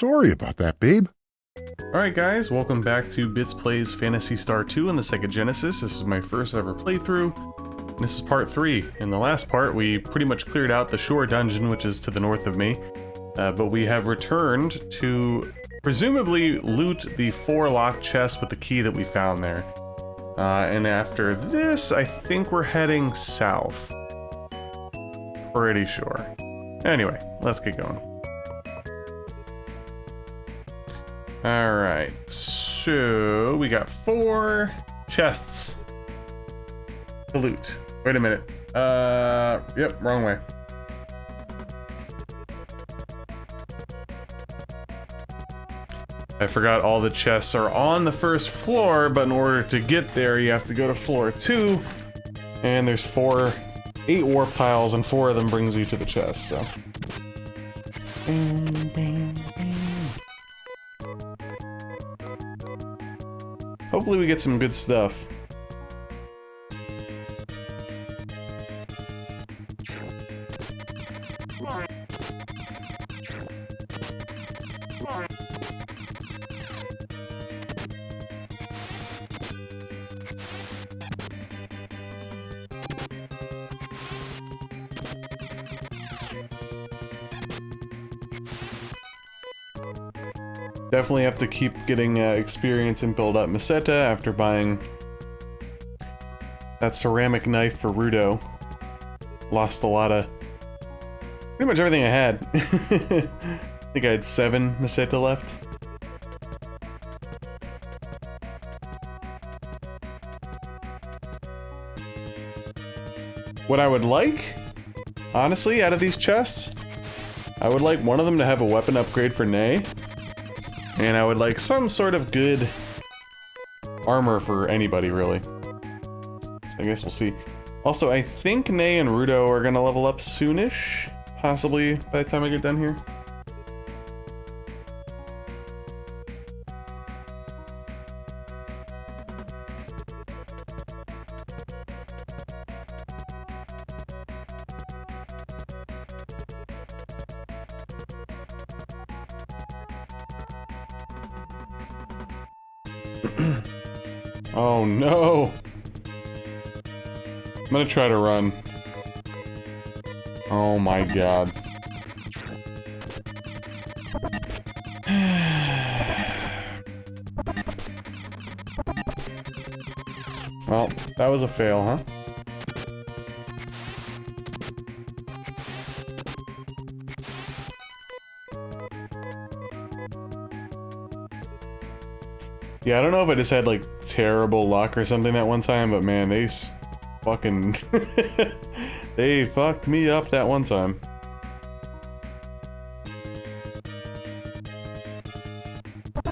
Sorry about that, babe. Alright guys, welcome back to Bits Plays Phantasy Star II on the Sega Genesis. This is my first ever playthrough. And this is part 3. In the last part, we pretty much cleared out the shore dungeon, which is to the north of me. But we have returned to presumably loot the 4 locked chests with the key that we found there. And after this, I think we're heading south. Pretty sure. Anyway, let's get going. Alright, so we got 4 chests to loot. Wait a minute. Yep, wrong way. I forgot all the chests are on the first floor, but in order to get there, you have to go to floor 2. And there's 8 warp tiles, and 4 of them brings you to the chest, so. Hopefully we get some good stuff. Definitely have to keep getting experience and build up Mota after buying that ceramic knife for Rudo. Lost a lot of... pretty much everything I had. I think I had 7 Mota left. What I would like, honestly, out of these chests, I would like one of them to have a weapon upgrade for Nay. And I would like some sort of good armor for anybody, really. So I guess we'll see. Also, I think Nay and Rudo are gonna level up soonish. Possibly by the time I get done here. Oh no! I'm gonna try to run. Oh my god. Well, that was a fail, huh? Yeah, I don't know if I just had, like, terrible luck or something that one time, but man, they fucking... they fucked me up that one time.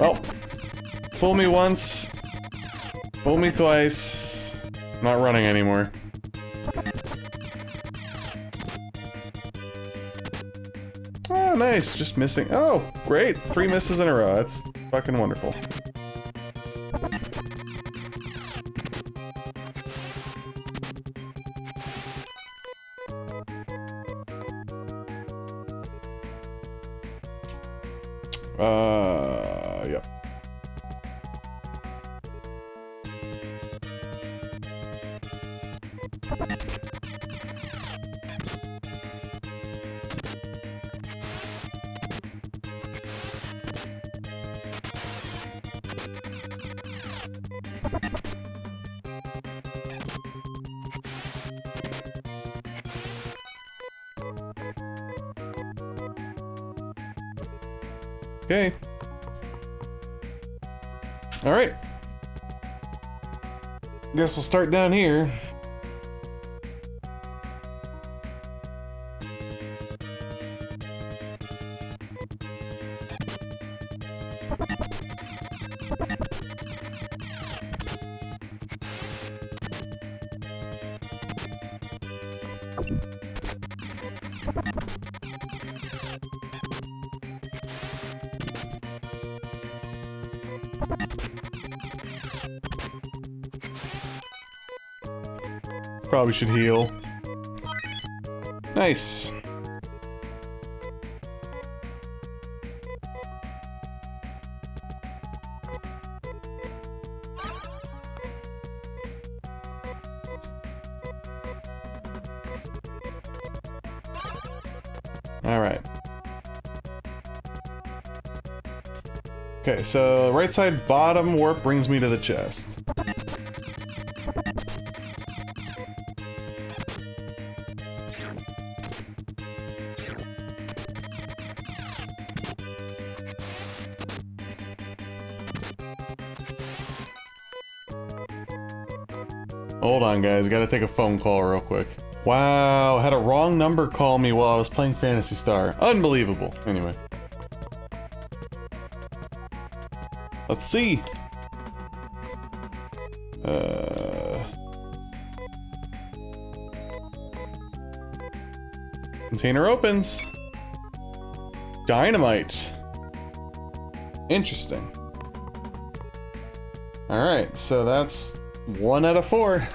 Well, fool me once, fool me twice, not running anymore. Oh, nice, just missing. Oh, great, 3 misses in a row, that's fucking wonderful. Yep. Okay. Alright. Guess we'll start down here. Probably should heal. Nice. Alright. Okay, so right side bottom warp brings me to the chest. Hold on, guys. Gotta take a phone call real quick. Wow, had a wrong number call me while I was playing Phantasy Star. Unbelievable. Anyway. Let's see. Container opens. Dynamite. Interesting. Alright, so that's 1 out of 4.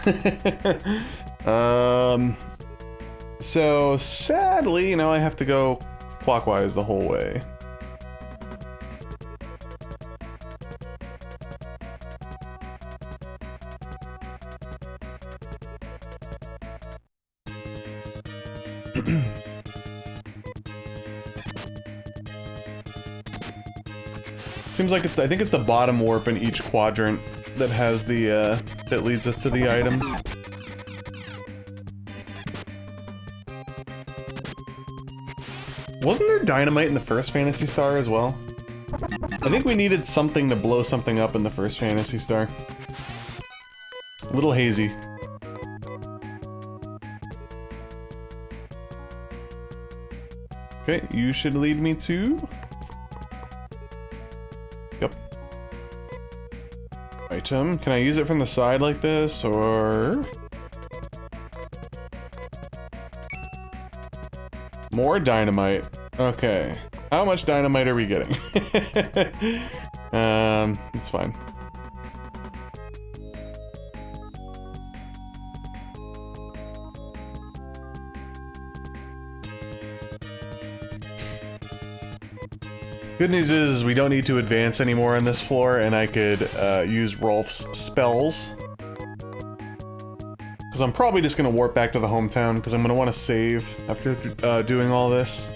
So sadly, you know, I have to go clockwise the whole way. Seems like I think it's the bottom warp in each quadrant that has the, that leads us to the item. Wasn't there dynamite in the first Phantasy Star as well? I think we needed something to blow something up in the first Phantasy Star. A little hazy. Okay, you should lead me to... Yep. Item. Can I use it from the side like this, or... More dynamite. Okay. How much dynamite are we getting? It's fine. Good news is we don't need to advance anymore on this floor, and I could use Rolf's spells. Because I'm probably just going to warp back to the hometown, because I'm going to want to save after doing all this.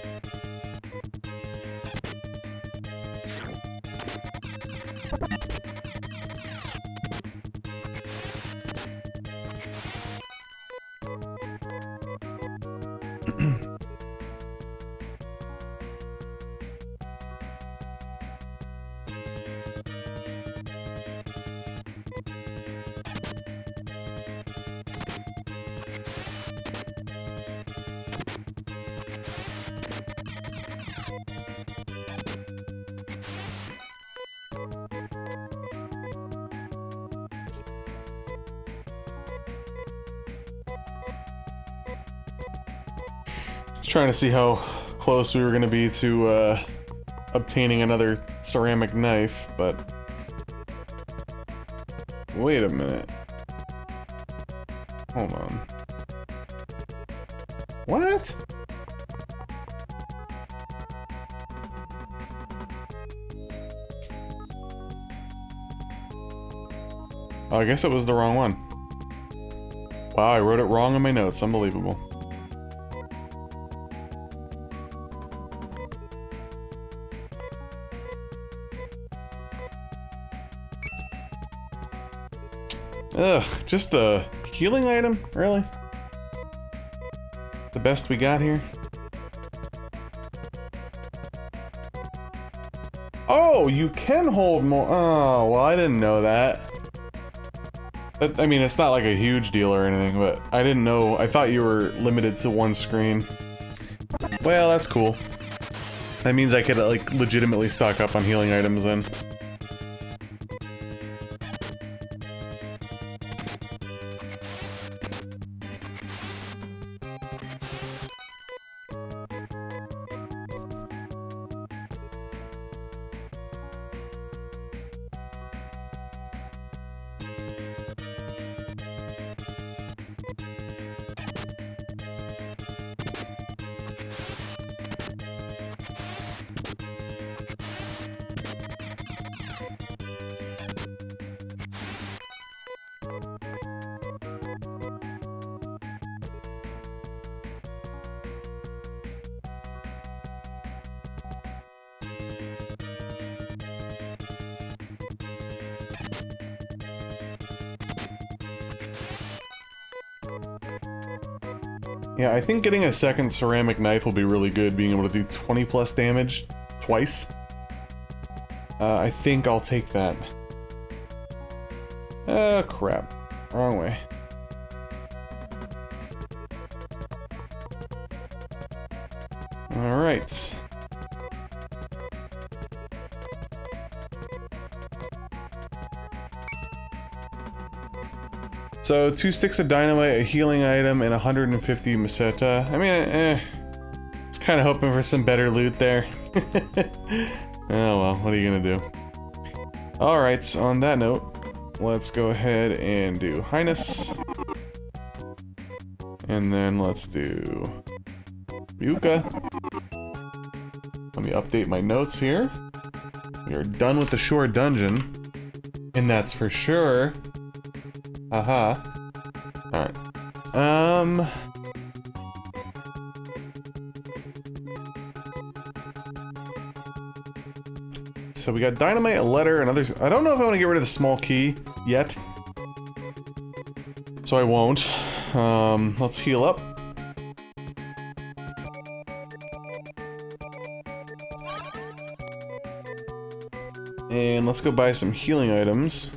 Trying to see how close we were going to be to obtaining another ceramic knife, but wait a minute. Hold on. What? Oh, I guess it was the wrong one. Wow, I wrote it wrong in my notes. Unbelievable. Ugh, just a healing item? Really? The best we got here? Oh, you can hold more. Oh, well, I didn't know that. I mean, it's not like a huge deal or anything, but I didn't know. I thought you were limited to one screen. Well, that's cool. That means I could, like, legitimately stock up on healing items then. Yeah, I think getting a second ceramic knife will be really good, being able to do 20 plus damage twice. I think I'll take that. Oh, crap. Wrong way. Alright. So, 2 sticks of dynamite, a healing item, and 150 Mota. I mean, was kind of hoping for some better loot there. Oh well, what are you gonna do? Alright, on that note, let's go ahead and do Highness. And then let's do Yuka. Let me update my notes here. We are done with the shore dungeon. And that's for sure. Haha. Alright. So we got dynamite, a letter, and others. I don't know if I want to get rid of the small key yet. So I won't. Let's heal up. And let's go buy some healing items.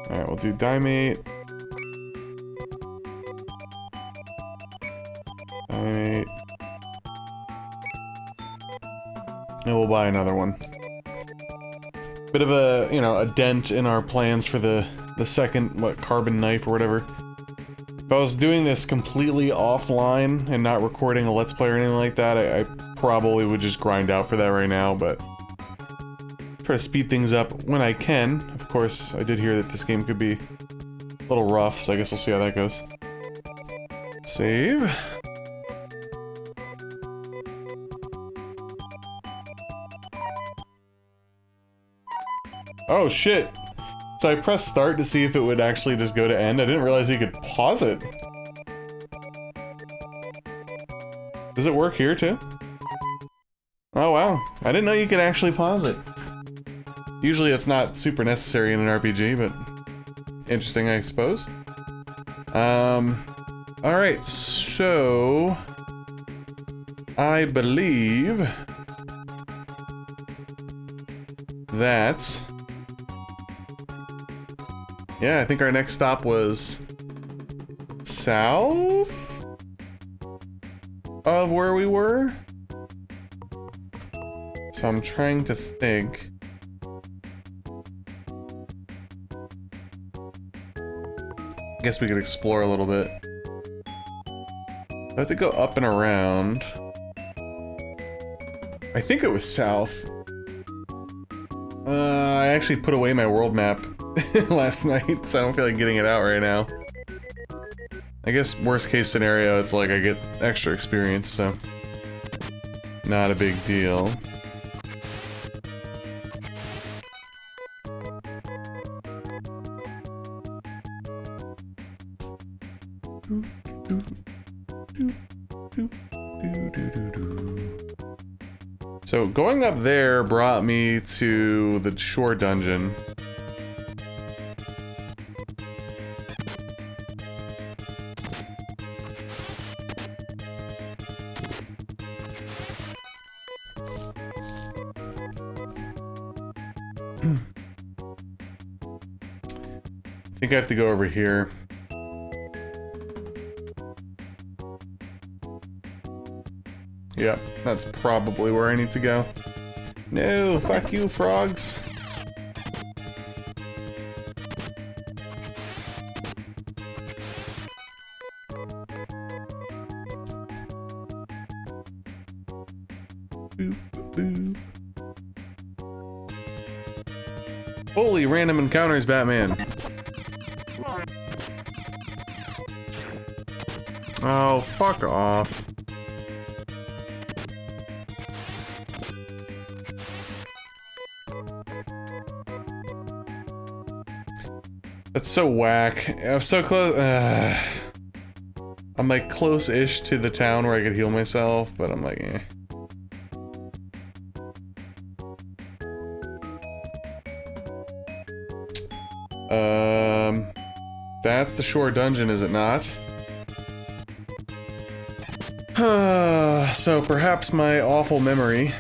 Alright, we'll do Dimate. Dimate. And we'll buy another one. Bit of a, you know, a dent in our plans for the second, what, carbon knife or whatever. If I was doing this completely offline and not recording a Let's Play or anything like that, I probably would just grind out for that right now, but try to speed things up when I can. Of course, I did hear that this game could be a little rough, so I guess we'll see how that goes. Save. Oh shit! So I pressed start to see if it would actually just go to end. I didn't realize you could pause it. Does it work here too? Oh wow, I didn't know you could actually pause it. Usually it's not super necessary in an RPG, but interesting, I suppose. Alright, so I believe that, yeah, I think our next stop was south of where we were. So I'm trying to think. I guess we could explore a little bit. I have to go up and around. I think it was south. I actually put away my world map last night, so I don't feel like getting it out right now. I guess worst case scenario, it's like I get extra experience, so not a big deal. So going up there brought me to the shore dungeon. I think I have to go over here. Yep, that's probably where I need to go. No, fuck you, frogs. Boop, boop. Holy random encounters, Batman. Oh, fuck off. That's so whack. I'm so close. I'm like close-ish to the town where I could heal myself, but I'm like, eh. That's the shore dungeon, is it not? So perhaps my awful memory.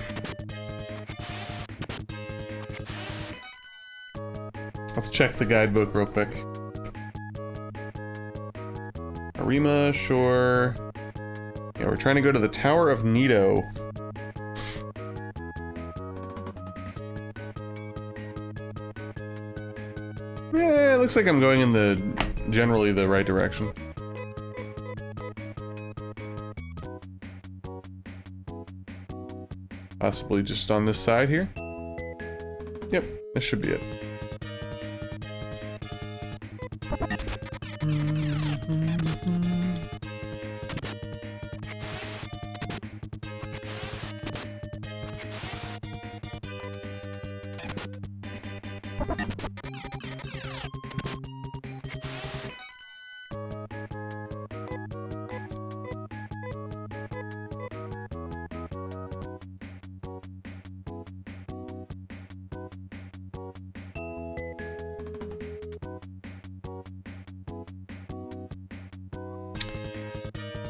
Let's check the guidebook real quick. Arima, shore. Yeah, we're trying to go to the Tower of Nido. Yeah, it looks like I'm going in the generally the right direction. Possibly just on this side here. Yep, this should be it.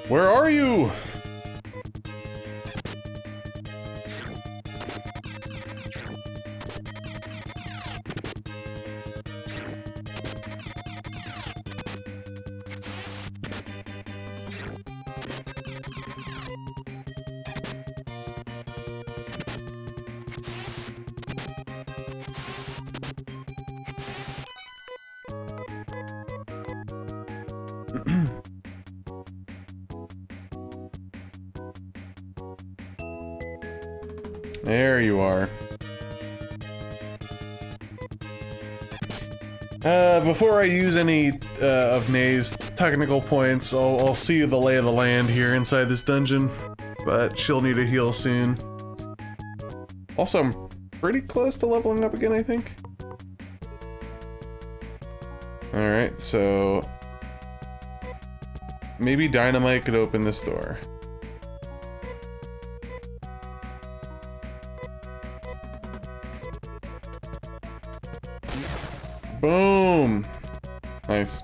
Where are you? There you are. Before I use any of Nay's technical points, I'll see the lay of the land here inside this dungeon, but she'll need a heal soon. Also, I'm pretty close to leveling up again, I think. Alright, so maybe dynamite could open this door. Boom! Nice.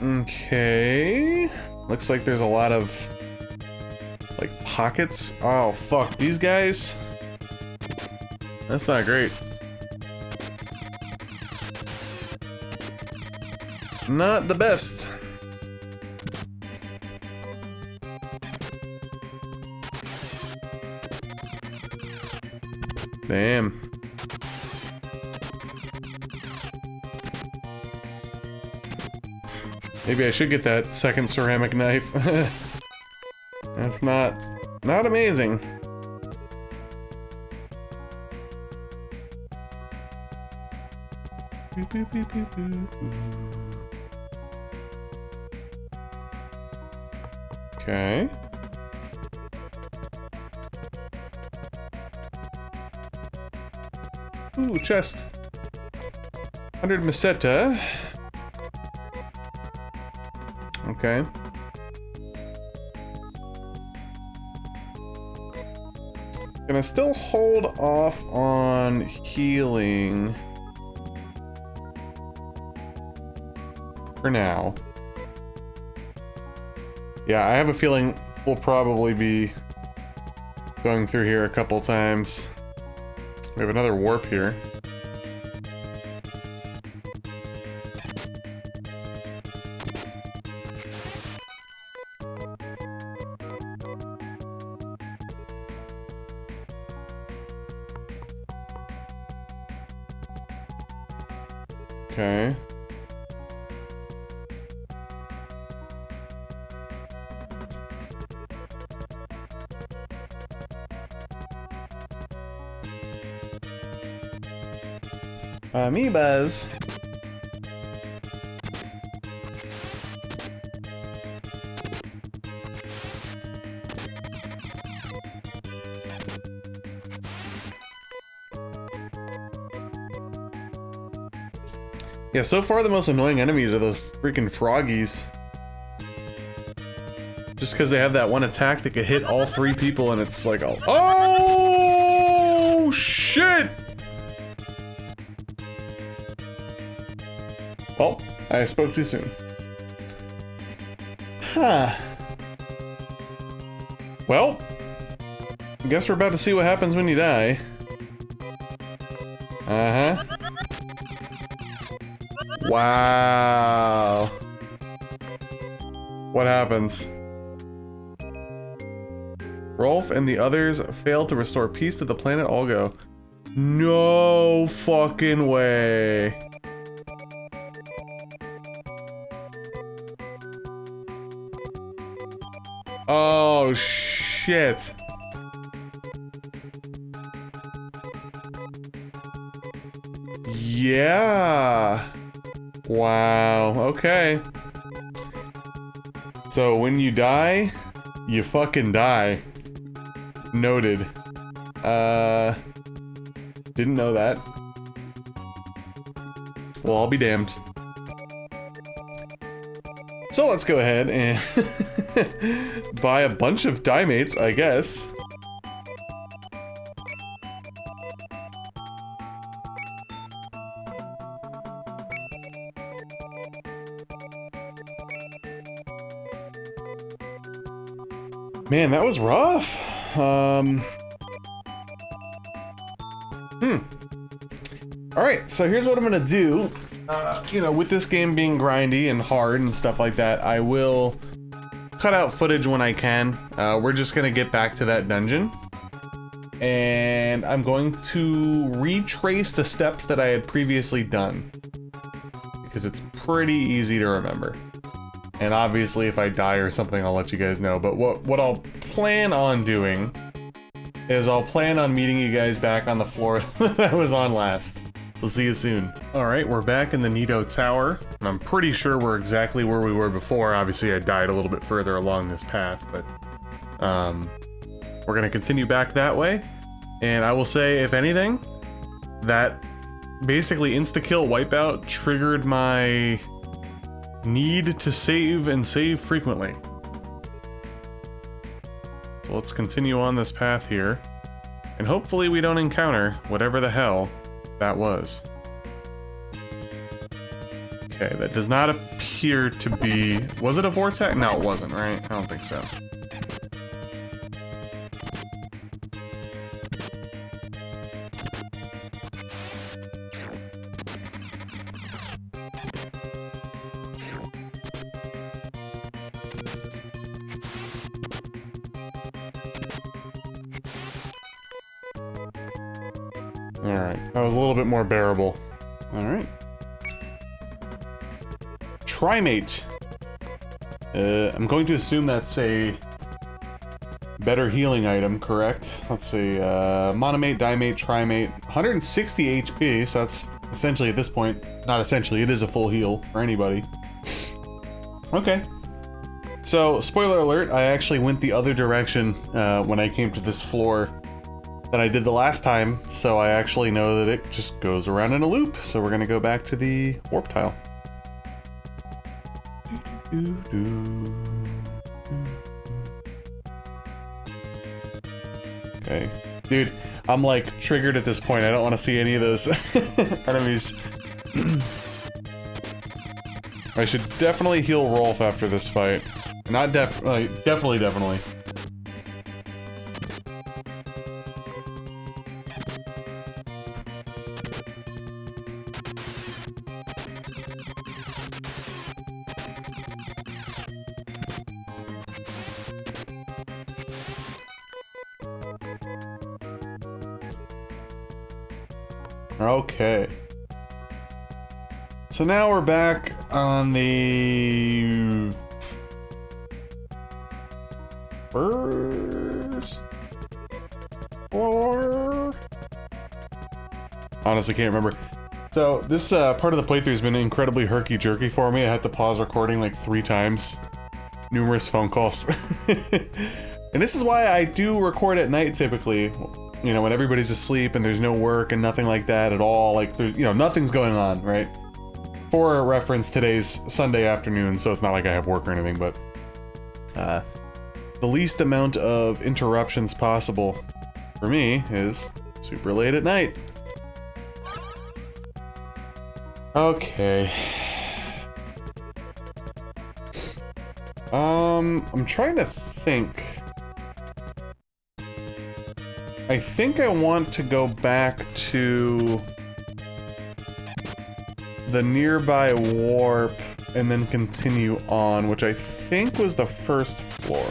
Okay. Looks like there's a lot of like pockets. Oh fuck, these guys? That's not great. Not the best. Damn. Maybe I should get that second ceramic knife. That's not amazing. Okay. Ooh, chest. 100 meseta. Okay. Gonna still hold off on healing for now. Yeah, I have a feeling we'll probably be going through here a couple times. We have another warp here. Okay. Amoebas. Yeah, so far the most annoying enemies are the freaking froggies. Just because they have that one attack that could hit all 3 people and it's like, oh shit! Well, I spoke too soon. Huh. Well, I guess we're about to see what happens when you die. Uh-huh. Wow. What happens? Rolf and the others failed to restore peace to the planet Olgo. No fucking way. Oh shit. Yeah. Wow. Okay. So when you die, you fucking die. Noted. Didn't know that. Well, I'll be damned. So let's go ahead and buy a bunch of dimates, I guess. Man, that was rough. Alright, so here's what I'm gonna do. You know, with this game being grindy and hard and stuff like that, I will cut out footage when I can. We're just gonna get back to that dungeon. And I'm going to retrace the steps that I had previously done. Because it's pretty easy to remember. And obviously if I die or something, I'll let you guys know. But what I'll plan on doing is I'll plan on meeting you guys back on the floor that I was on last. So see you soon. Alright, we're back in the Nido Tower. And I'm pretty sure we're exactly where we were before. Obviously I died a little bit further along this path, but we're gonna continue back that way. And I will say, if anything, that basically insta-kill wipeout triggered my need to save and save frequently. So let's continue on this path here. And hopefully we don't encounter whatever the hell that was. Okay, that does not appear to be... Was it a vortex? No, it wasn't, right? I don't think so. Alright, that was a little bit more bearable. Alright. Trimate. I'm going to assume that's a better healing item, correct? Let's see, monomate, dimate, trimate, 160 HP, so that's essentially at this point, not essentially, it is a full heal for anybody. Okay. So, spoiler alert, I actually went the other direction when I came to this floor that I did the last time, so I actually know that it just goes around in a loop. So we're gonna go back to the warp tile. Okay. Dude, I'm like triggered at this point. I don't want to see any of those enemies. I should definitely heal Rolf after this fight. Not definitely. Okay. So now we're back on the first floor? Honestly, can't remember. So this part of the playthrough has been incredibly herky-jerky for me. I had to pause recording like 3 times. Numerous phone calls. And this is why I do record at night typically. You know, when everybody's asleep and there's no work and nothing like that at all. Like, there's, you know, nothing's going on, right? For reference, today's Sunday afternoon, so it's not like I have work or anything, but the least amount of interruptions possible for me is super late at night. Okay. I'm trying to think. I think I want to go back to the nearby warp and then continue on, which I think was the first floor.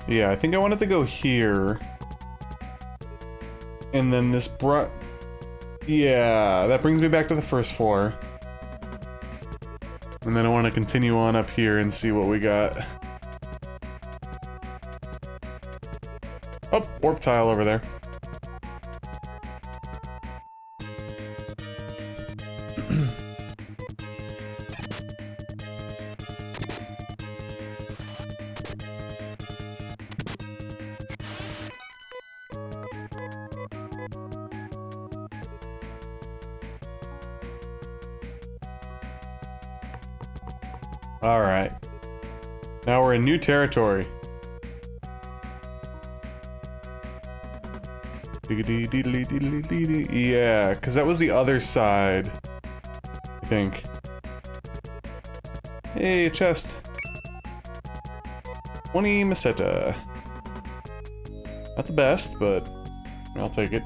Yeah, I think I wanted to go here. And then this yeah, that brings me back to the first floor. And then I want to continue on up here and see what we got. Oh, warp tile over there. Alright. Now we're in new territory. Yeah, because that was the other side, I think. Hey, a chest. 20 meseta. Not the best, but I'll take it.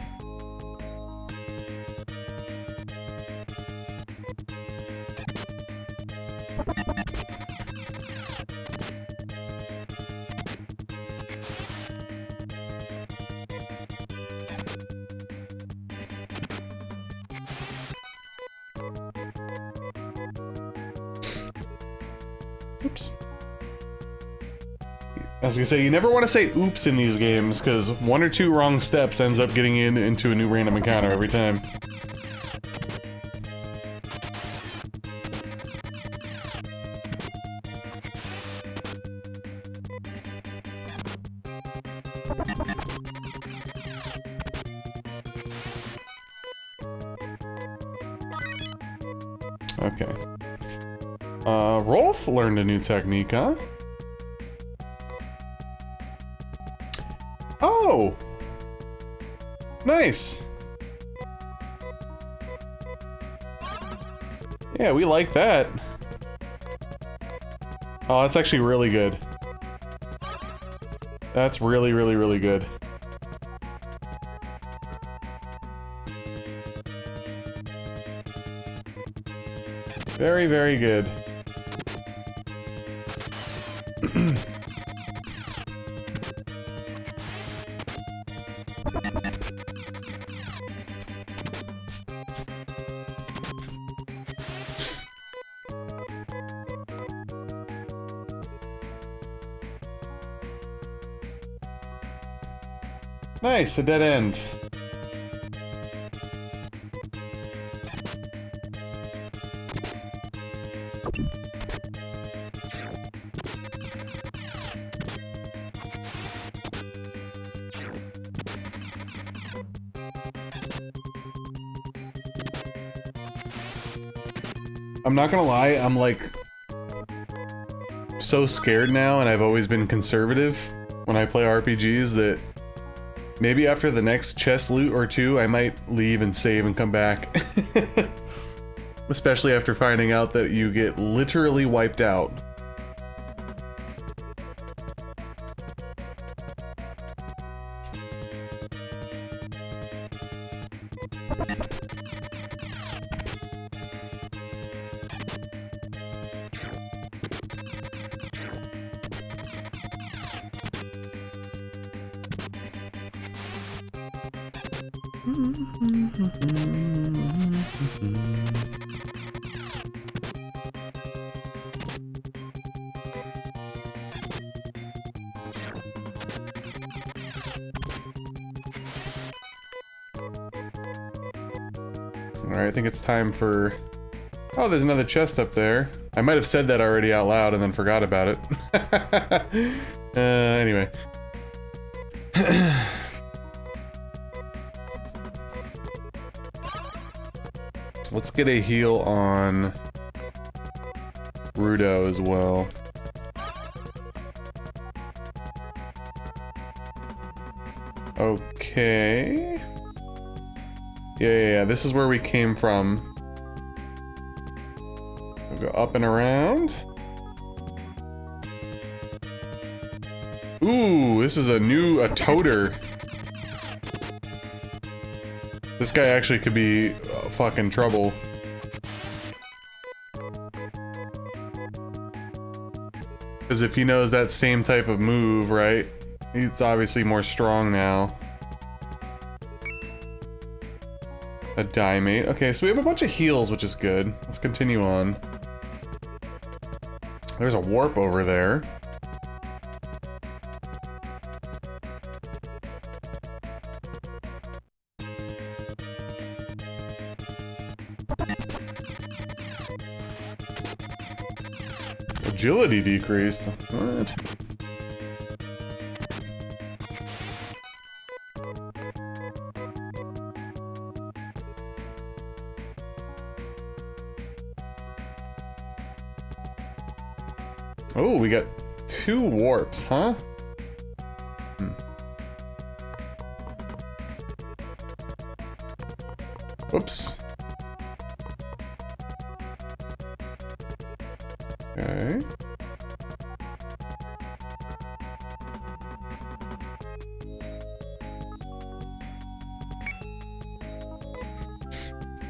Oops. I was gonna say, you never want to say oops in these games, because one or two wrong steps ends up getting into a new random encounter every time. Okay. Rolf learned a new technique, huh? Oh! Nice! Yeah, we like that. Oh, that's actually really good. That's really, really, really good. Very, very good. Nice, a dead end. I'm not gonna lie, I'm like so scared now, and I've always been conservative when I play RPGs, that maybe after the next chest loot or two, I might leave and save and come back. Especially after finding out that you get literally wiped out. Alright, I think it's time for... Oh, there's another chest up there. I might have said that already out loud and then forgot about it. Anyway. Let's get a heal on Rudo as well. Okay. Yeah, this is where we came from. We'll go up and around. Ooh, this is a toter. This guy actually could be fucking trouble. Because if he knows that same type of move, right? He's obviously more strong now. A Diamate. Okay, so we have a bunch of heals, which is good. Let's continue on. There's a warp over there. Agility decreased. What? Oh, we got 2 warps, huh? Whoops. Okay.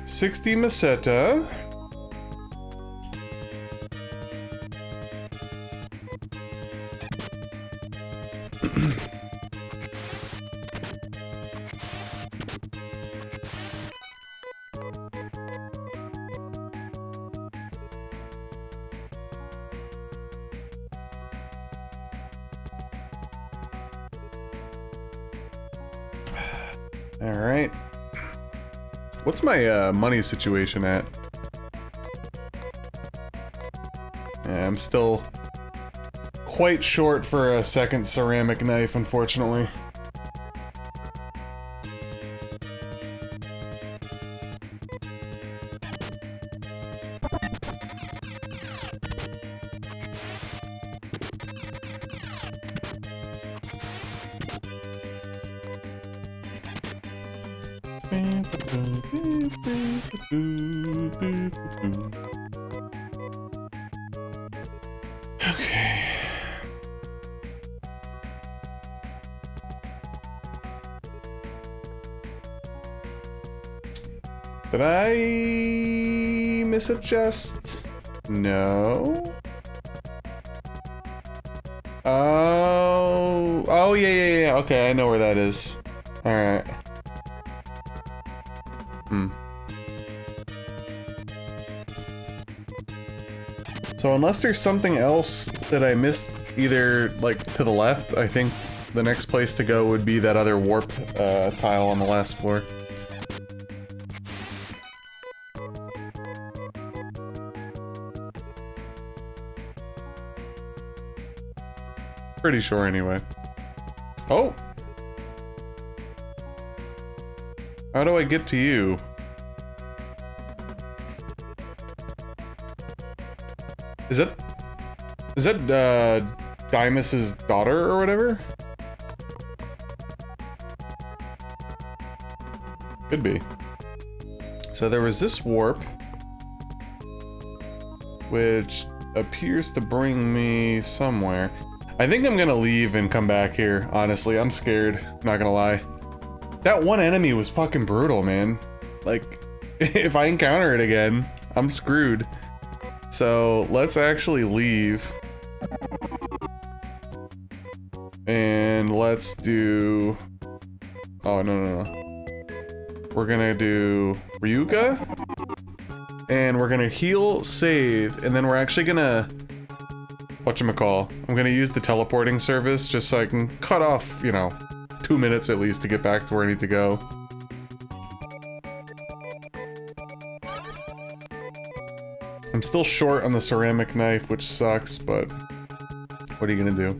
$60 Meseta. Alright. What's my money situation at? Yeah, I'm still quite short for a second ceramic knife, unfortunately. Okay. Did I misadjust? No. Oh, yeah. Okay, I know where that is. All right. So unless there's something else that I missed, either like to the left, I think the next place to go would be that other warp tile on the last floor. Pretty sure anyway. Oh! How do I get to you? Is that Dymus's daughter or whatever? Could be. So there was this warp, which appears to bring me somewhere. I think I'm gonna leave and come back here, honestly. I'm scared, not gonna lie. That one enemy was fucking brutal, man. Like, if I encounter it again, I'm screwed. So, let's actually leave. And let's do... Oh, no. We're gonna do Ryuga. And we're gonna heal, save, and then we're actually gonna... Whatchamacall. I'm gonna use the teleporting service just so I can cut off, you know, 2 minutes at least to get back to where I need to go. I'm still short on the ceramic knife, which sucks, but what are you gonna do?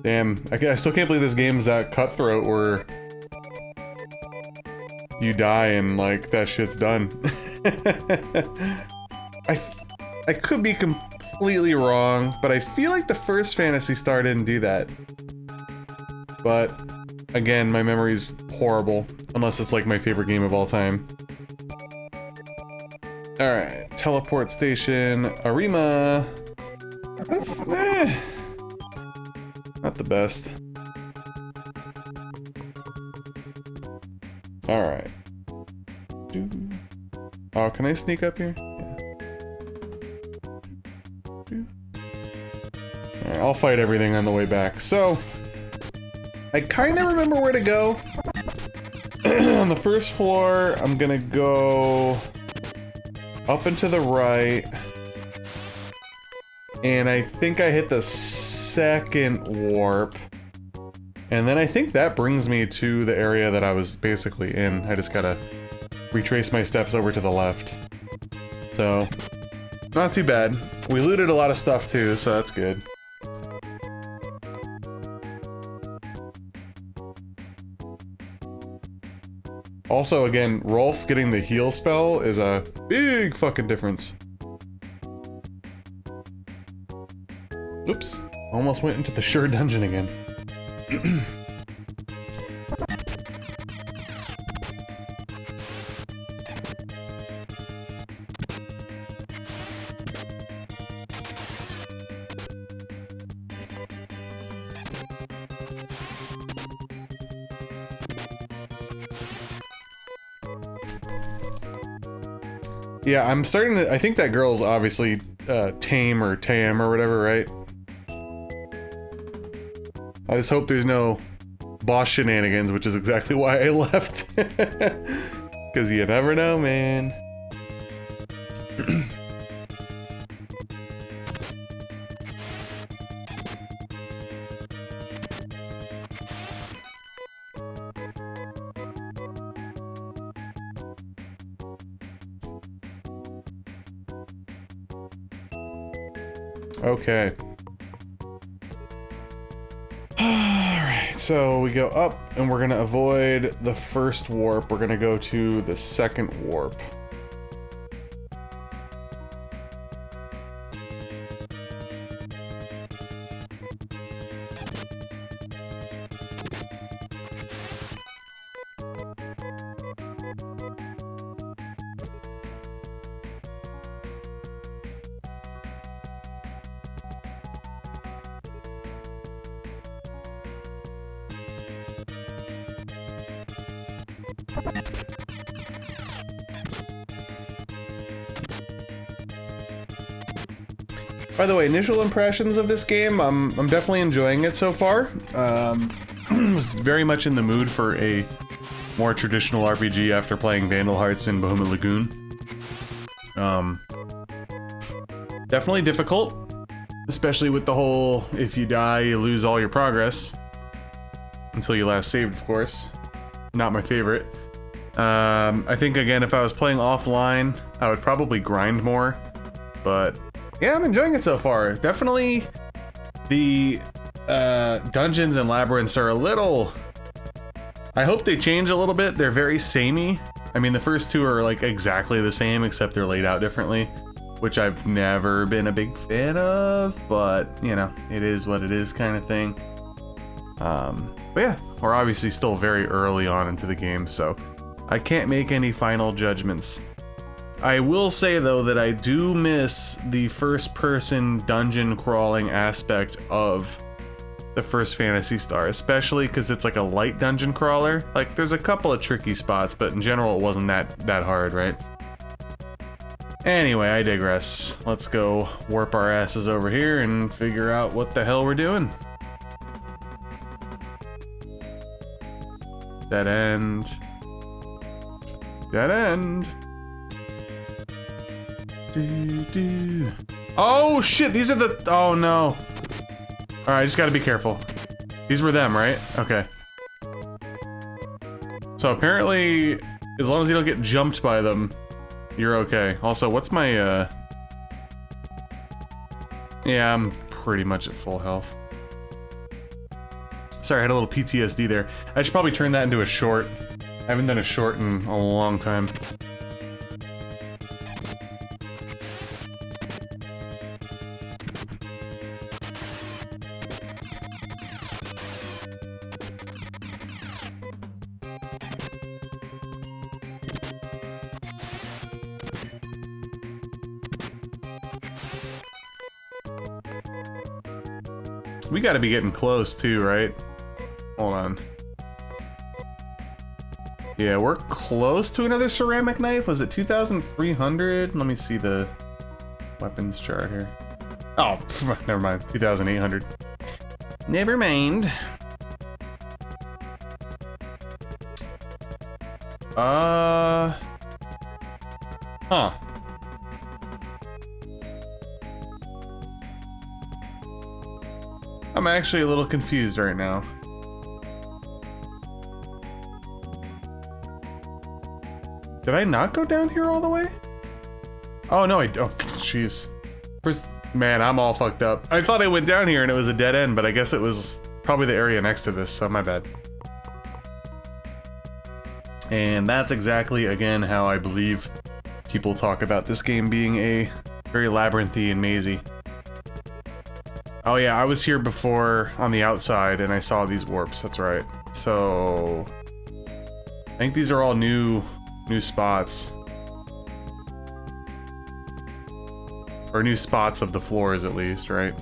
Damn, I still can't believe this game's that cutthroat where you die and, like, that shit's done. I could be completely wrong, but I feel like the first Phantasy Star didn't do that. But, again, my memory's horrible, unless it's, like, my favorite game of all time. Alright, teleport station, Arima. That's, not the best. Alright. Oh, can I sneak up here? Yeah. Alright, I'll fight everything on the way back. So, I kinda remember where to go. On the first floor, I'm gonna go up and to the right. And I think I hit the second warp. And then I think that brings me to the area that I was basically in. I just gotta retrace my steps over to the left. So, not too bad. We looted a lot of stuff too, so that's good. Also, again, Rolf getting the heal spell is a big fucking difference. Oops, almost went into the sure dungeon again. Yeah, I'm starting to, I think that girl's obviously Tame or Tam or whatever, right? I just hope there's no boss shenanigans, which is exactly why I left. Because you never know, man. Okay. Alright, so we go up and we're gonna avoid the first warp. We're gonna go to the second warp. By the way, initial impressions of this game, I'm definitely enjoying it so far. Was very much in the mood for a more traditional RPG after playing Vandal Hearts and Bohemian Lagoon. Definitely difficult, especially with the whole, if you die, you lose all your progress. Until you last saved, of course. Not my favorite. I think, again, if I was playing offline, I would probably grind more, but yeah, I'm enjoying it so far. Definitely the dungeons and labyrinths are a little... I hope they change a little bit. They're very samey. I mean, the first two are like exactly the same, except they're laid out differently, which I've never been a big fan of, but, you know, it is what it is kind of thing. But yeah, we're obviously still very early on into the game, so I can't make any final judgments. I will say, though, that I do miss the first-person dungeon crawling aspect of the first Phantasy Star, especially because it's like a light dungeon crawler. Like, there's a couple of tricky spots, but in general, it wasn't that hard, right? Anyway, I digress. Let's go warp our asses over here and figure out what the hell we're doing. Dead end. Dead end. Oh shit, these are the... Oh no. Alright, I just gotta be careful. These were them, right? Okay. So apparently As long as you don't get jumped by them, you're okay. Also, what's my, Yeah, I'm pretty much at full health. Sorry, I had a little PTSD there. I should probably turn that into a short. I haven't done a short in a long time. We gotta be getting close too, right? Hold on. Yeah, we're close to another ceramic knife. Was it 2,300? Let me see the weapons chart here. Oh, never mind. 2,800. Never mind. Huh. I'm actually a little confused right now. Did I not go down here all the way? Oh no, oh jeez. Man, I'm all fucked up. I thought I went down here and it was a dead end, but I guess it was probably the area next to this, so my bad. And that's exactly, again, how I believe people talk about this game being a very labyrinthy and mazy. Oh yeah, I was here before on the outside and I saw these warps, that's right. So I think these are all new spots. Or new spots of the floors at least, right?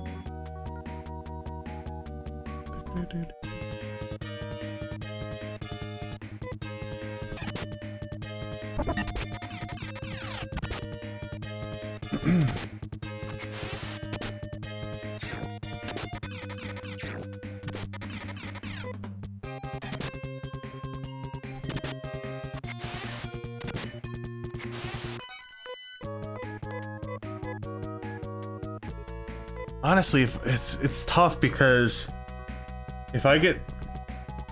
Honestly, it's tough because if I get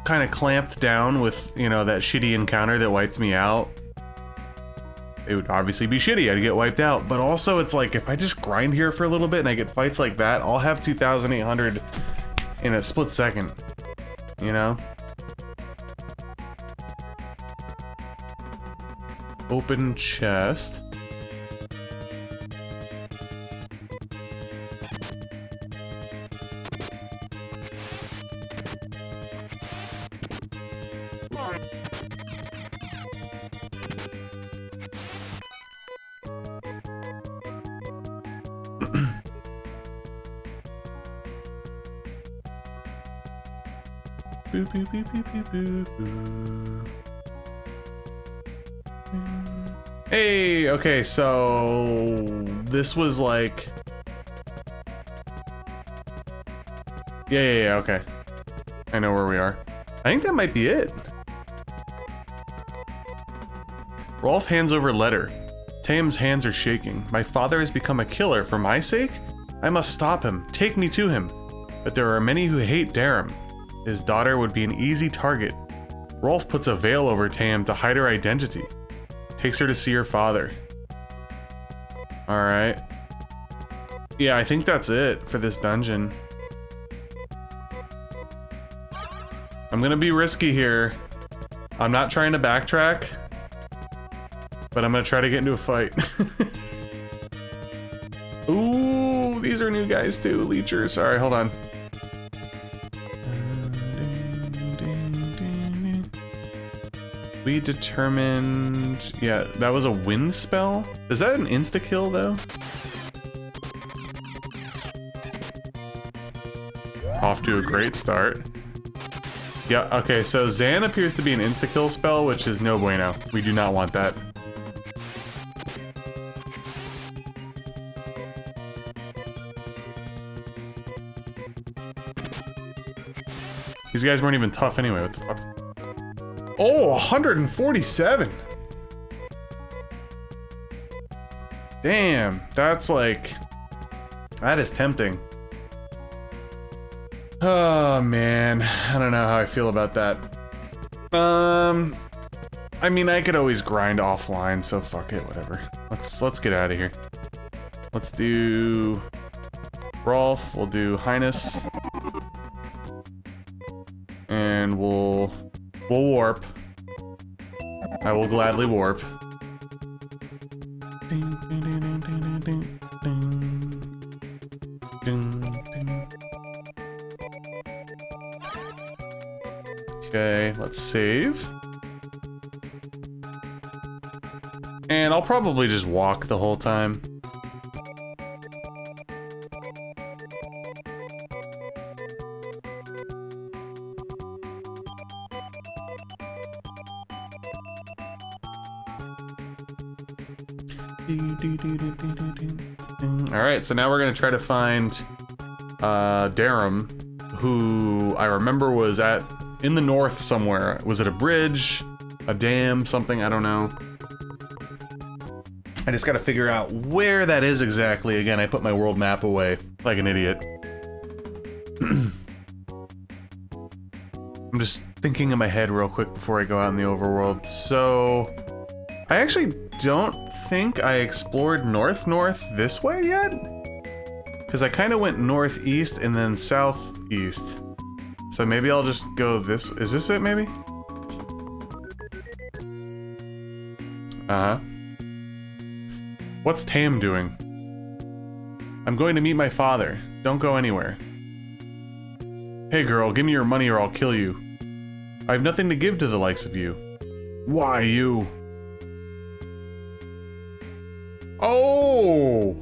kind of clamped down with, you know, that shitty encounter that wiped me out, it would obviously be shitty. I'd get wiped out. But also, it's like if I just grind here for a little bit and I get fights like that, I'll have 2,800 in a split second. You know? Open chest. Boo, boo, boo, boo, boo, boo, boo. Hey, okay, so this was like, yeah, okay. I know where we are. I think that might be it. Rolf hands over letter. Taem's hands are shaking. My father has become a killer for my sake? I must stop him. Take me to him. But there are many who hate Darum. His daughter would be an easy target. Rolf puts a veil over Taem to hide her identity. Takes her to see her father. Alright. Yeah, I think that's it for this dungeon. I'm gonna be risky here. I'm not trying to backtrack, but I'm gonna try to get into a fight. Ooh, these are new guys too, leechers. Alright, hold on. We determined... Yeah, that was a wind spell? Is that an insta-kill, though? Off to a great start. Yeah, okay, so Zan appears to be an insta-kill spell, which is no bueno. We do not want that. These guys weren't even tough anyway, what the fuck? Oh, 147! Damn, that's like... That is tempting. Oh man, I don't know how I feel about that. I mean, I could always grind offline, so fuck it, whatever. Let's get out of here. Let's do Rolf, we'll do Highness. And we'll warp. I will gladly warp. Okay, let's save. And I'll probably just walk the whole time. Alright, so now we're gonna try to find Darum, who I remember was in the north somewhere. Was it a bridge? A dam? Something? I don't know. I just gotta figure out where that is exactly. Again, I put my world map away like an idiot. I'm just thinking in my head real quick before I go out in the overworld. So I actually don't think I explored north this way yet, because I kind of went northeast and then southeast. So maybe I'll just go this. Is this it? Maybe. What's Tam doing? I'm going to meet my father. Don't go anywhere. Hey girl, give me your money or I'll kill you. I have nothing to give to the likes of you. Why you? Oh!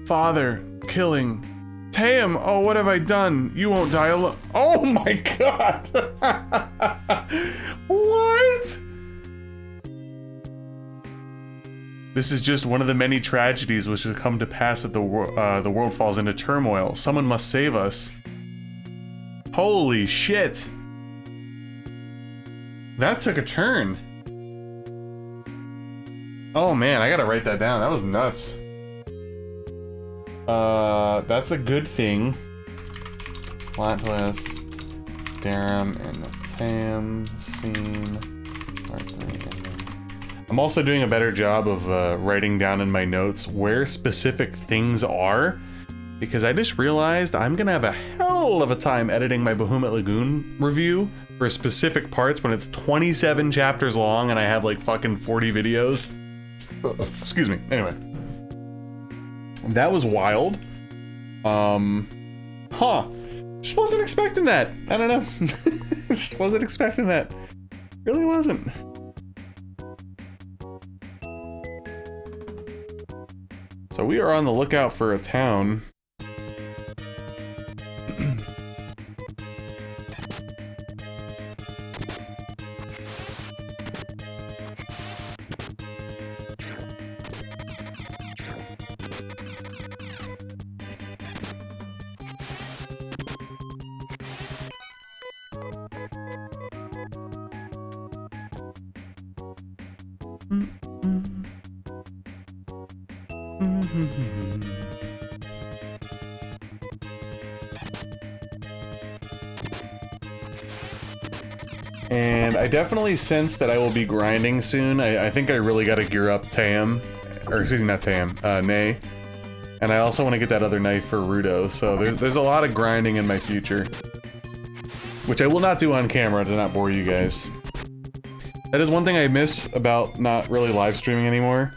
Father, killing. Tam, oh, what have I done? You won't die alone. Oh my god! What? This is just one of the many tragedies which have come to pass that the world falls into turmoil. Someone must save us. Holy shit! That took a turn. Oh man, I gotta write that down. That was nuts. That's a good thing. Platless, Darum, and Tam scene. I'm also doing a better job of writing down in my notes where specific things are, because I just realized I'm gonna have a hell of a time editing my Bahamut Lagoon review for specific parts when it's 27 chapters long and I have like fucking 40 videos. Excuse me. Anyway. That was wild. Just wasn't expecting that. I don't know. Just wasn't expecting that. Really wasn't. So we are on the lookout for a town. And I definitely sense that I will be grinding soon. I think I really gotta gear up Tam. Or excuse me, not Tam, Nay. And I also want to get that other knife for Rudo, so there's a lot of grinding in my future. Which I will not do on camera to not bore you guys. That is one thing I miss about not really live streaming anymore,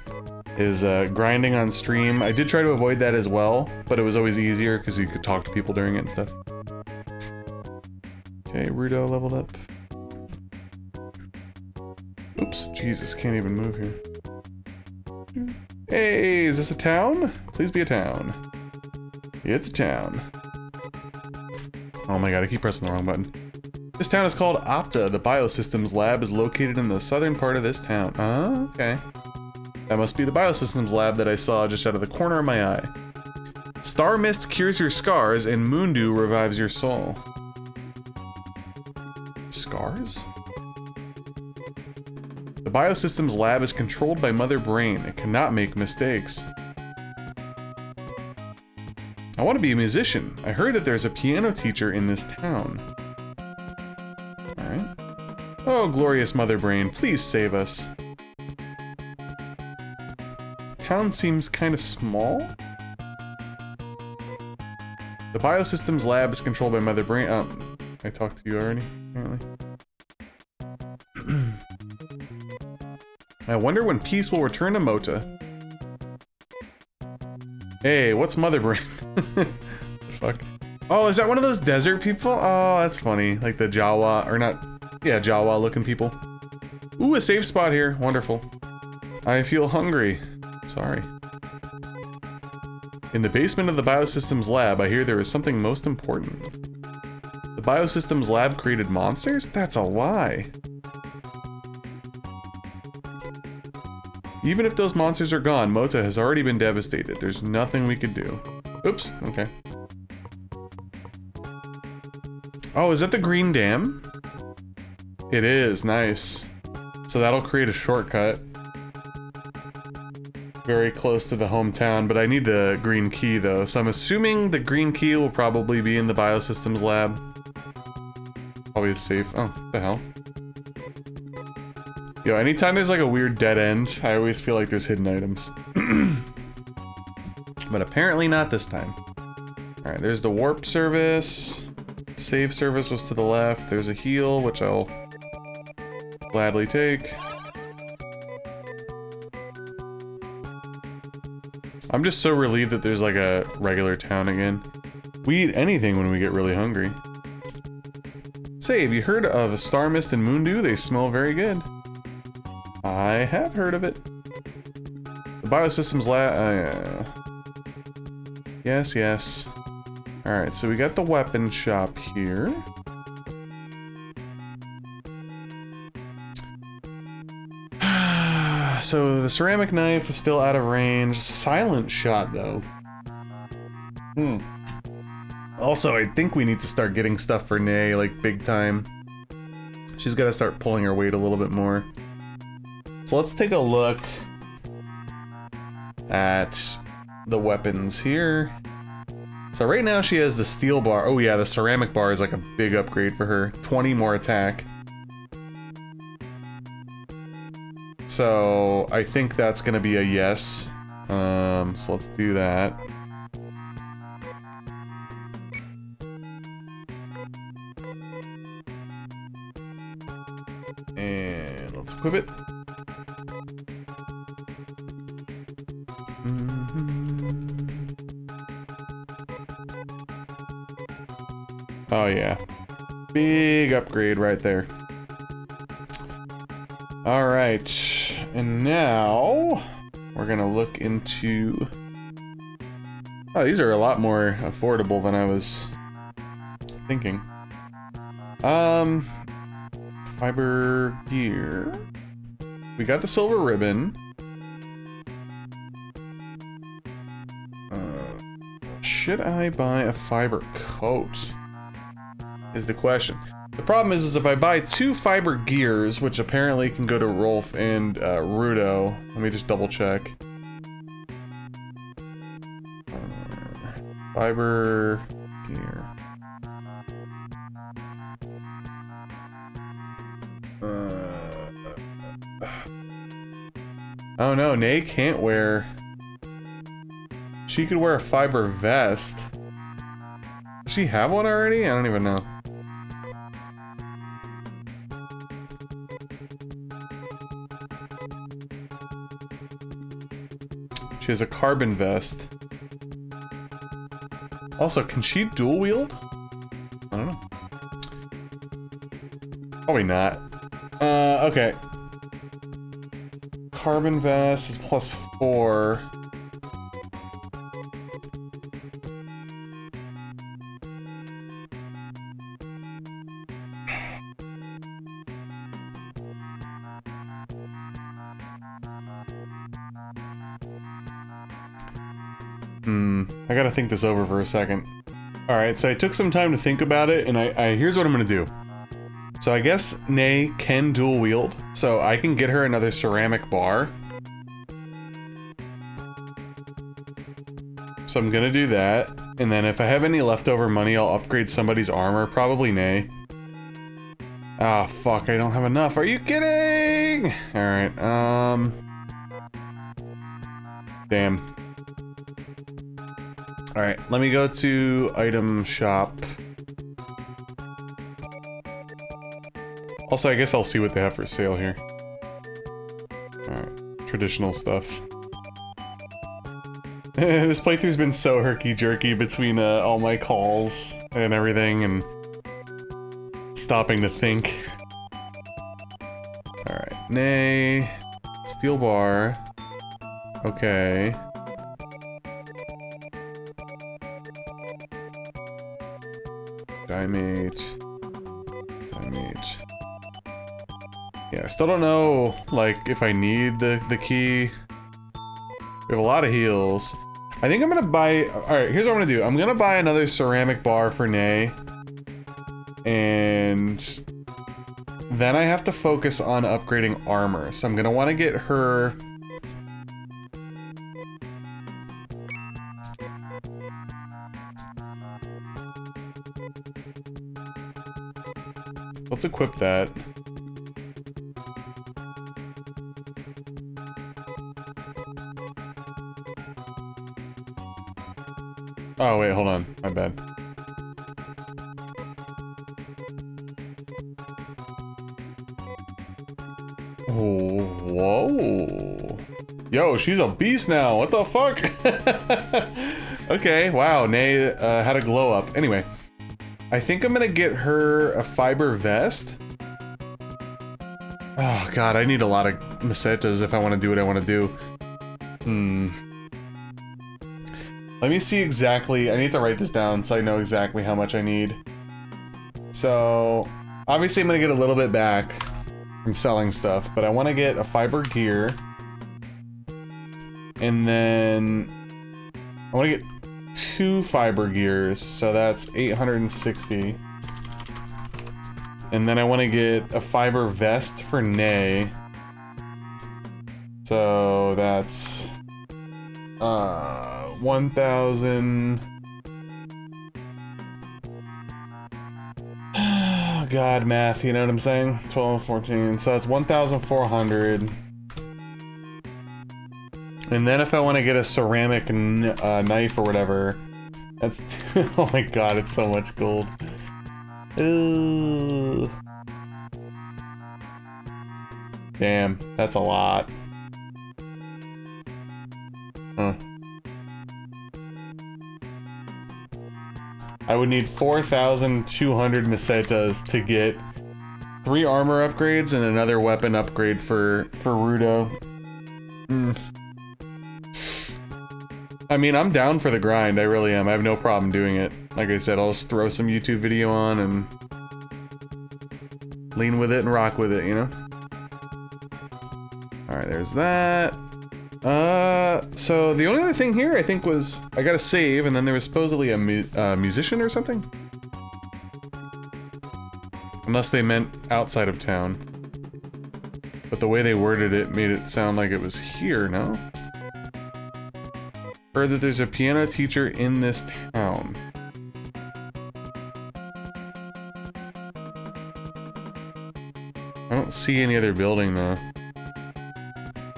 is grinding on stream. I did try to avoid that as well, but it was always easier because you could talk to people during it and stuff. Okay, Rudo leveled up. Oops, Jesus, can't even move here. Hey, is this a town? Please be a town. It's a town. Oh my god, I keep pressing the wrong button. This town is called Opta. The Biosystems Lab is located in the southern part of this town. Oh, okay. That must be the Biosystems Lab that I saw just out of the corner of my eye. Star Mist cures your scars, and Moondew revives your soul. Scars? The Biosystems Lab is controlled by Mother Brain. It cannot make mistakes. I want to be a musician. I heard that there's a piano teacher in this town. Oh, glorious Mother Brain, please save us. This town seems kind of small. The Biosystems lab is controlled by Mother Brain. I talked to you already, apparently. I wonder when peace will return to Mota. Hey, what's Mother Brain? Fuck. Oh, is that one of those desert people? Oh, that's funny. Like the Jawa, or not, yeah, Jawa looking people. Ooh, a safe spot here. Wonderful. I feel hungry. Sorry. In the basement of the Biosystems lab, I hear there is something most important. The Biosystems lab created monsters? That's a lie. Even if those monsters are gone, Mota has already been devastated. There's nothing we could do. Oops, okay. Oh, is that the green dam? It is, nice. So that'll create a shortcut. Very close to the hometown, but I need the green key though, so I'm assuming the green key will probably be in the Biosystems lab. Probably safe. Oh, what the hell? Yo, anytime there's like a weird dead end, I always feel like there's hidden items. But apparently not this time. Alright, there's the warp service. Save service was to the left. There's a heal, which I'll gladly take. I'm just so relieved that there's like a regular town again. We eat anything when we get really hungry. Say, have you heard of a Star Mist and Moondew? They smell very good. I have heard of it. The Biosystems lab. Yes, yes. Alright, so we got the weapon shop here. So the ceramic knife is still out of range. Silent shot, though. Also, I think we need to start getting stuff for Nay, like, big time. She's got to start pulling her weight a little bit more. So let's take a look at the weapons here. So right now she has the steel bar. Oh yeah, the ceramic bar is like a big upgrade for her. 20 more attack. So I think that's gonna be a yes. So let's do that. And let's equip it. Oh yeah. Big upgrade right there. Alright. And now we're gonna look into... Oh, these are a lot more affordable than I was thinking. Fiber gear. We got the silver ribbon. Should I buy a fiber coat? Is the question. The problem is if I buy 2 fiber gears, which apparently can go to Rolf and Rudo. Let me just double check. Fiber gear. Oh no, Nay can't wear. She could wear a fiber vest. Does she have one already? I don't even know. She has a carbon vest. Also, can she dual wield? I don't know. Probably not. Okay. Carbon vest is +4. I gotta think this over for a second. Alright, so I took some time to think about it, and here's what I'm gonna do. So I guess Nay can dual wield, so I can get her another ceramic bar. So I'm gonna do that, and then if I have any leftover money, I'll upgrade somebody's armor, probably Nay. Ah, fuck, I don't have enough. Are you kidding? Alright, damn. Alright, let me go to item shop. Also, I guess I'll see what they have for sale here. Alright, traditional stuff. This playthrough's been so herky-jerky between all my calls and everything, and stopping to think. Alright, nay. Steel bar. Okay. Diamate. Diamate. Yeah, I still don't know, like, if I need the key. We have a lot of heals. I think I'm gonna buy... Alright, here's what I'm gonna do. I'm gonna buy another ceramic bar for Nay. And... then I have to focus on upgrading armor. So I'm gonna want to get her... let's equip that. Oh, wait, hold on. My bad. Oh, whoa. Yo, she's a beast now. What the fuck? Okay, wow. Nay had a glow up. Anyway, I think I'm gonna get her a fiber vest. Oh, God, I need a lot of mesetas if I want to do what I want to do. Let me see exactly, I need to write this down so I know exactly how much I need. So, obviously I'm gonna get a little bit back from selling stuff, but I want to get a fiber gear. And then, I want to get 2 fiber gears, so that's 860. And then I want to get a fiber vest for Nay. So that's... 1,000... God, math, you know what I'm saying? 12, 14, so that's 1,400. And then if I want to get a ceramic knife or whatever, that's... oh my god, it's so much gold. Ugh. Damn, that's a lot. Huh. I would need 4,200 mesetas to get 3 armor upgrades and another weapon upgrade for Rudo. I mean, I'm down for the grind, I really am. I have no problem doing it. Like I said, I'll just throw some YouTube video on and lean with it and rock with it, you know? Alright, there's that. So the only other thing here, I think, was I got a save, and then there was supposedly a musician or something? Unless they meant outside of town. But the way they worded it made it sound like it was here, no? Heard that there's a piano teacher in this town. I don't see any other building, though.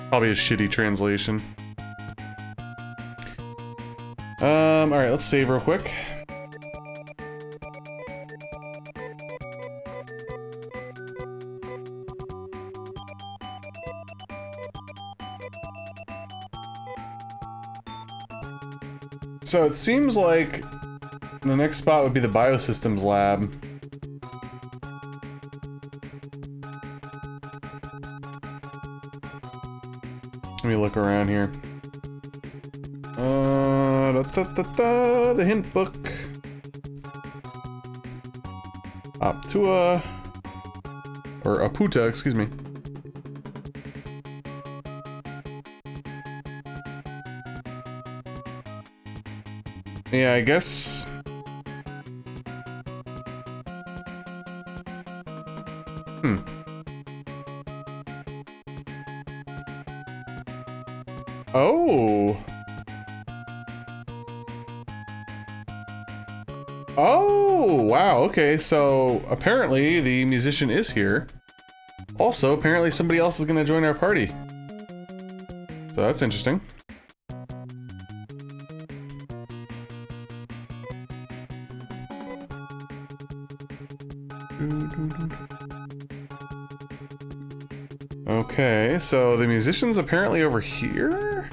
Probably a shitty translation. Alright, let's save real quick. So it seems like the next spot would be the Biosystems lab. Let me look around here. The hint book. Aptua. Or Aputa, excuse me. Yeah, I guess... Oh! Oh, wow, okay, so apparently the musician is here. Also, apparently somebody else is gonna join our party. So that's interesting. Okay, so the musician's apparently over here?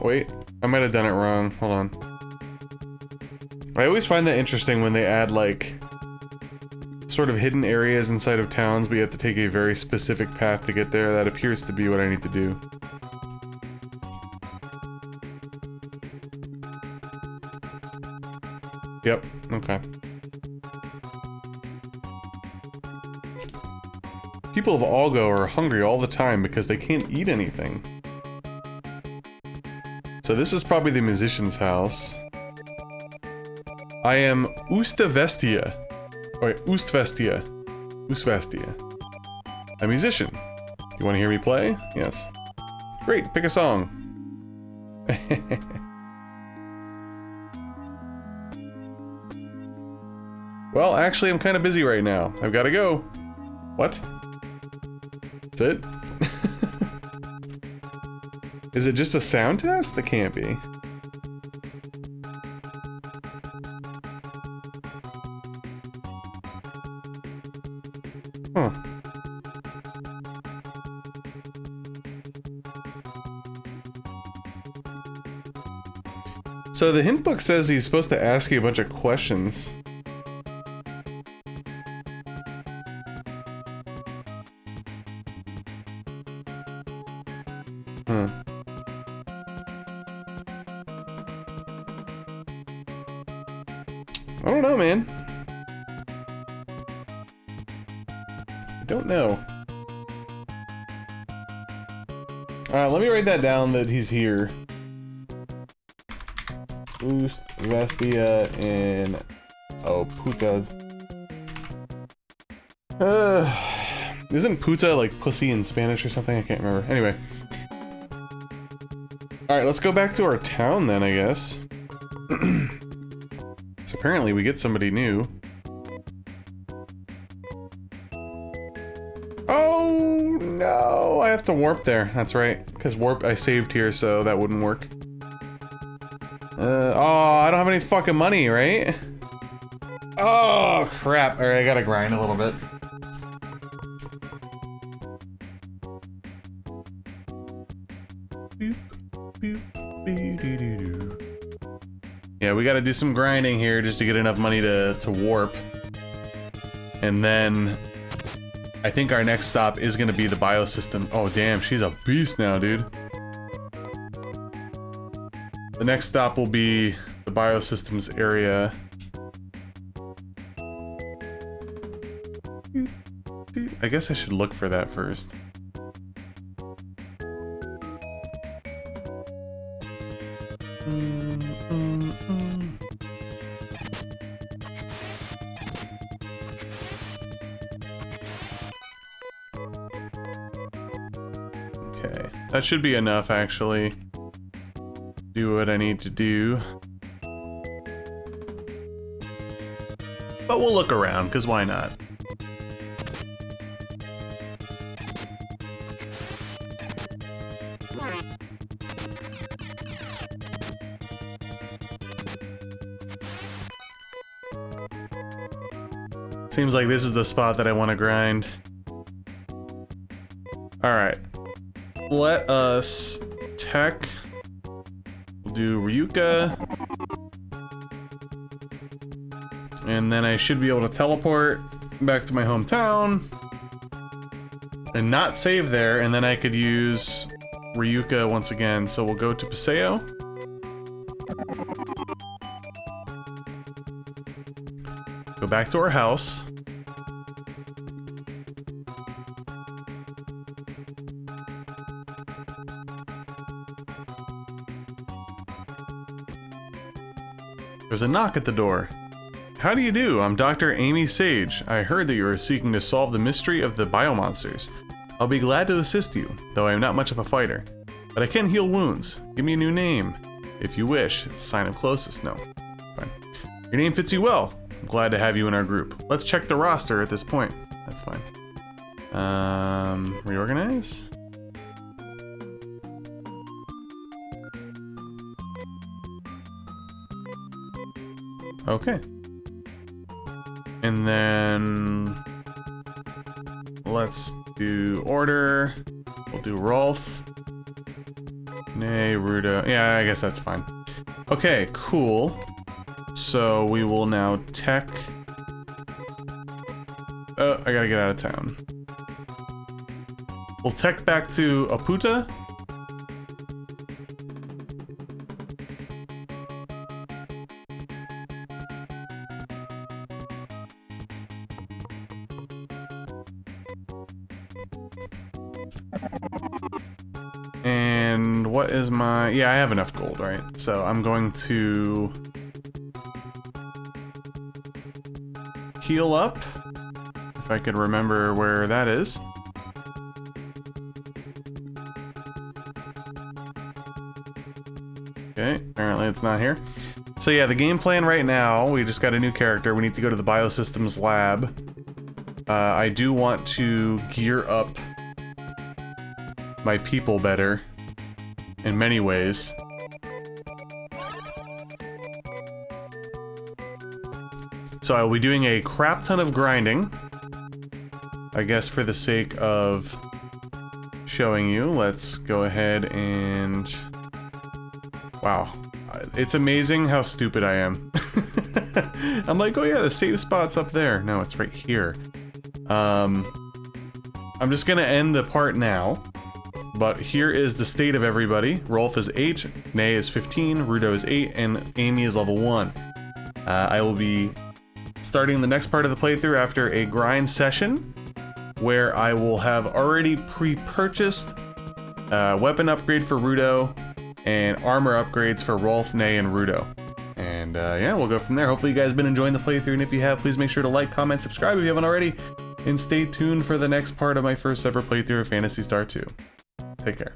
Wait, I might have done it wrong. Hold on. I always find that interesting when they add, like, sort of hidden areas inside of towns, but you have to take a very specific path to get there. That appears to be what I need to do. Yep, okay. People of Algo are hungry all the time because they can't eat anything. So this is probably the musician's house. I am Ustavestia. Oh wait, Ustvestia. A musician. You want to hear me play? Yes. Great, pick a song. Well, actually, I'm kind of busy right now. I've got to go. What? That's it? Is it just a sound test? That can't be. Huh. So the hint book says he's supposed to ask you a bunch of questions. Huh. I don't know, man. I don't know. Let me write that down that he's here. Boost, Vestia, and... oh, Puta. Isn't Puta like pussy in Spanish or something? I can't remember. Anyway. Alright, let's go back to our town then, I guess. So apparently we get somebody new. Oh no! I have to warp there. That's right. Because warp I saved here, so that wouldn't work. Oh, I don't have any fucking money, right? Oh, crap. Alright, I gotta grind a little bit. Yeah, we gotta do some grinding here just to get enough money to warp. And then I think our next stop is gonna be the biosystem. Oh damn, she's a beast now, dude. The next stop will be the biosystems area. I guess I should look for that first. Okay, that should be enough actually. Do what I need to do. But we'll look around, because why not? Seems like this is the spot that I want to grind. Alright. Let us tech. We'll do Ryuka. And then I should be able to teleport back to my hometown. And not save there, and then I could use Ryuka once again. So we'll go to Paseo. Go back to our house. There's a knock at the door. How do you do? I'm Dr. Amy Sage. I heard that you are seeking to solve the mystery of the biomonsters. I'll be glad to assist you, though I am not much of a fighter. But I can heal wounds. Give me a new name. If you wish. It's a sign of closest. No. Fine. Your name fits you well. I'm glad to have you in our group. Let's check the roster at this point. That's fine. Reorganize? Okay. And then let's do order. We'll do Rolf. Nay, Rudo. Yeah, I guess that's fine. Okay, cool. So we will now tech. Oh, I gotta get out of town. We'll tech back to Aputa. And what is my... Yeah, I have enough gold, right? So I'm going to heal up, if I could remember where that is. Okay, apparently it's not here. So yeah, the game plan right now, we just got a new character. We need to go to the Biosystems lab. I do want to gear up my people better in many ways. So I will be doing a crap ton of grinding, I guess for the sake of showing you. Let's go ahead and... Wow. It's amazing how stupid I am. I'm like, oh yeah, the save spot's up there. No, it's right here. I'm just gonna end the part now. But here is the state of everybody. Rolf is 8, Nay is 15, Rudo is 8, and Amy is level 1. I will be starting the next part of the playthrough after a grind session, where I will have already pre-purchased weapon upgrade for Rudo, and armor upgrades for Rolf, Nay, and Rudo. And yeah, we'll go from there. Hopefully you guys have been enjoying the playthrough, and if you have, please make sure to like, comment, subscribe if you haven't already, and stay tuned for the next part of my first ever playthrough of Phantasy Star II. Take care.